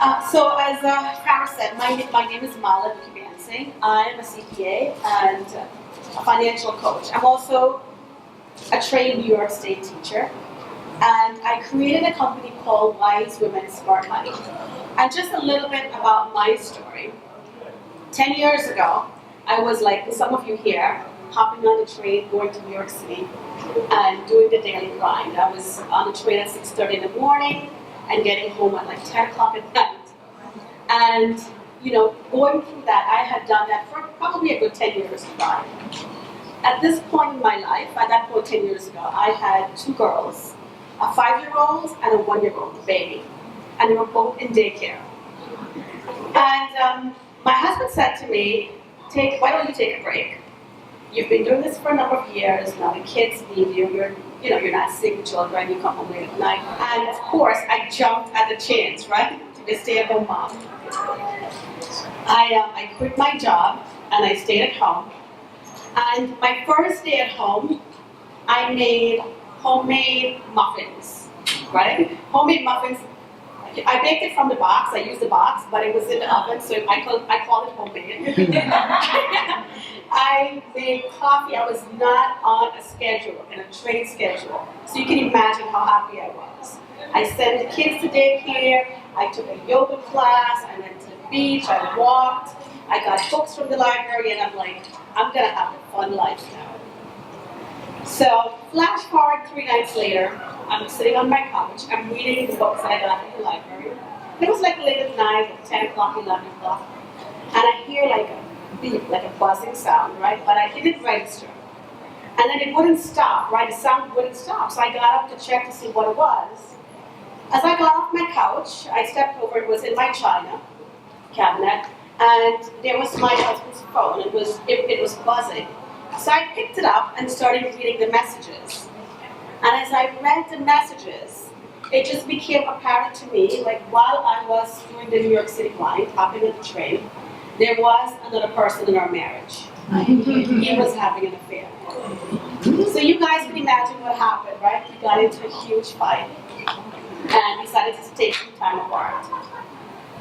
So as Farah said, my name is Mala Dukhi-Bhansingh. I am a CPA and a financial coach. I'm also a trained New York State teacher. And I created a company called Wise Women Smart Money. And just a little bit about my story. 10 years ago, I was like some of you here, hopping on the train, going to New York City, and doing the daily grind. I was on the train at 6:30 in the morning, and getting home at like 10 o'clock at night. And, going through that, I had done that for probably a good 10 years prior. At this point in my life, at that point 10 years ago, I had two girls, a 5-year-old and a 1-year-old baby. And they were both in daycare. And my husband said to me, why don't you take a break? You've been doing this for a number of years, now the kids need you, you're not seeing children, you come home late at night. And of course, I jumped at the chance, right, to be a stay-at-home mom. I quit my job and I stayed at home. And my first day at home, I made homemade muffins, right? Homemade muffins. I baked it from the box. I used the box, but it was in the oven, so I call it homemade. I made coffee. I was not on a schedule, in a trade schedule. So you can imagine how happy I was. I sent the kids to daycare. I took a yoga class. I went to the beach. I walked. I got books from the library, and I'm like, I'm gonna have a fun life now. So flash forward 3 nights later. I'm sitting on my couch. I'm reading the books that I got from the library. It was like late at night, like 10 o'clock, 11 o'clock, and I hear like a beep, like a buzzing sound, right? But I didn't register. And then it wouldn't stop, right? The sound wouldn't stop. So I got up to check to see what it was. As I got off my couch, I stepped over. It was in my china cabinet, and there was my husband's phone. It was buzzing. So I picked it up and started reading the messages. And as I read the messages, it just became apparent to me, like while I was doing the New York City grind, hopping on the train, there was another person in our marriage. He was having an affair. So you guys can imagine what happened, right? We got into a huge fight and decided to take some time apart.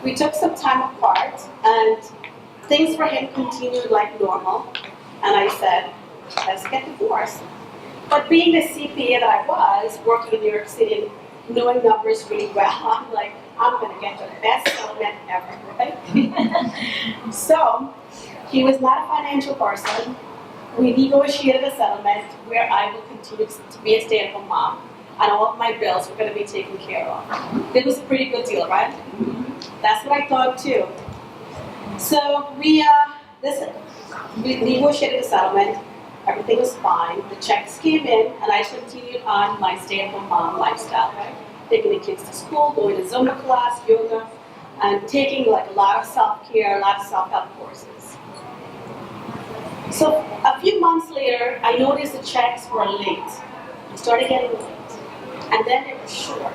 We took some time apart and things for him continued like normal. And I said, let's get divorced. But being the CPA that I was, working in New York City and knowing numbers really well, I'm like, I'm going to get the best settlement ever, right? So, he was not a financial person. We negotiated a settlement where I will continue to be a stay-at-home mom, and all of my bills were going to be taken care of. It was a pretty good deal, right? That's what I thought too. So, we negotiated a settlement. Everything was fine. The checks came in, and I continued on my stay-at-home mom lifestyle, right? Taking the kids to school, going to Zumba class, yoga, and taking like a lot of self-care, a lot of self-help courses. So a few months later, I noticed the checks were late. They started getting late, and then they were short,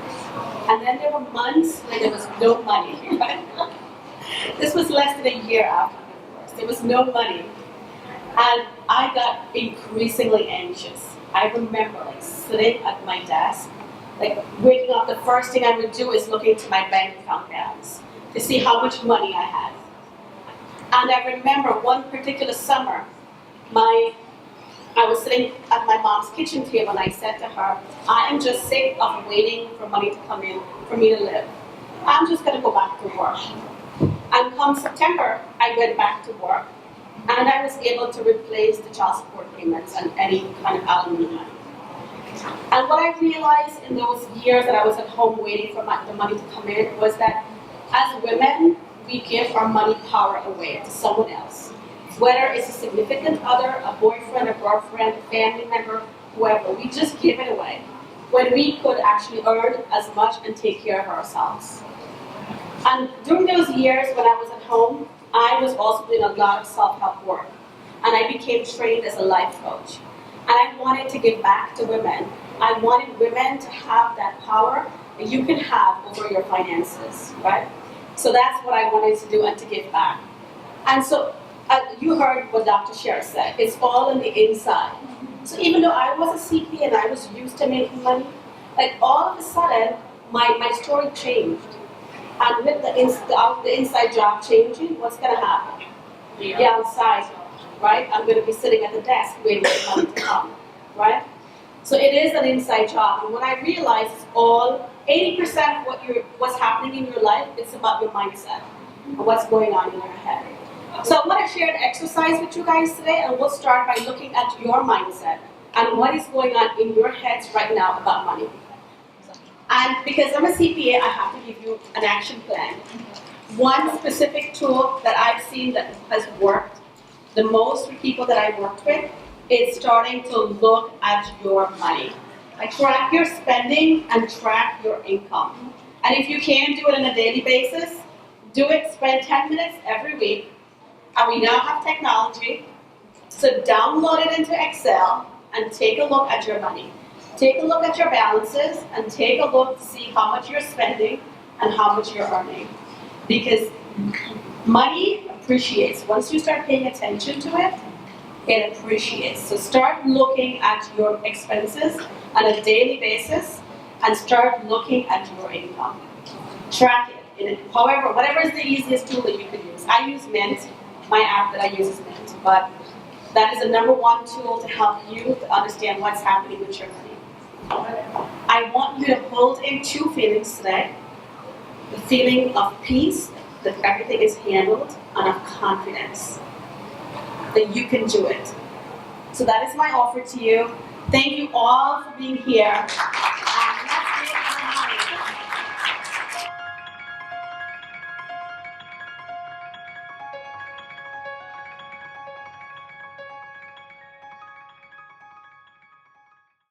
and then there were months when there was no money. Right? This was less than a year after the divorce. There was no money. And I got increasingly anxious. I remember like sitting at my desk, like waking up, the first thing I would do is look into my bank account balance to see how much money I had. And I remember one particular summer, I was sitting at my mom's kitchen table and I said to her, I am just sick of waiting for money to come in for me to live. I'm just gonna go back to work. And come September, I went back to work. And I was able to replace the child support payments and any kind of alimony money. And what I realized in those years that I was at home waiting for the money to come in was that as women, we give our money power away to someone else. Whether it's a significant other, a boyfriend, a girlfriend, a family member, whoever, we just give it away when we could actually earn as much and take care of ourselves. And during those years when I was at home, I was also doing a lot of self-help work, and I became trained as a life coach. And I wanted to give back to women. I wanted women to have that power that you can have over your finances, right? So that's what I wanted to do and to give back. And so you heard what Dr. Sher said. It's all on the inside. So even though I was a CPA and I was used to making money, like all of a sudden, my story changed. And with the inside job changing, what's going to happen? The outside, right? I'm going to be sitting at the desk waiting for money to come, right? So it is an inside job. And what I realized is 80% of what's happening in your life, it's about your mindset and what's going on in your head. So I want to share an exercise with you guys today, and we'll start by looking at your mindset and what is going on in your heads right now about money. And because I'm a CPA, I have to give you an action plan. One specific tool that I've seen that has worked the most with people that I've worked with is starting to look at your money. Like, track your spending and track your income. And if you can do it on a daily basis, do it, spend 10 minutes every week. And we now have technology, so download it into Excel and take a look at your money. Take a look at your balances and take a look to see how much you're spending and how much you're earning. Because money appreciates. Once you start paying attention to it, it appreciates. So start looking at your expenses on a daily basis and start looking at your income. Track it. However, whatever is the easiest tool that you can use. I use Mint. My app that I use is Mint. But that is the number one tool to help you to understand what's happening with your money. I want you to hold in two feelings today. The feeling of peace, that everything is handled, and of confidence, that you can do it. So that is my offer to you. Thank you all for being here.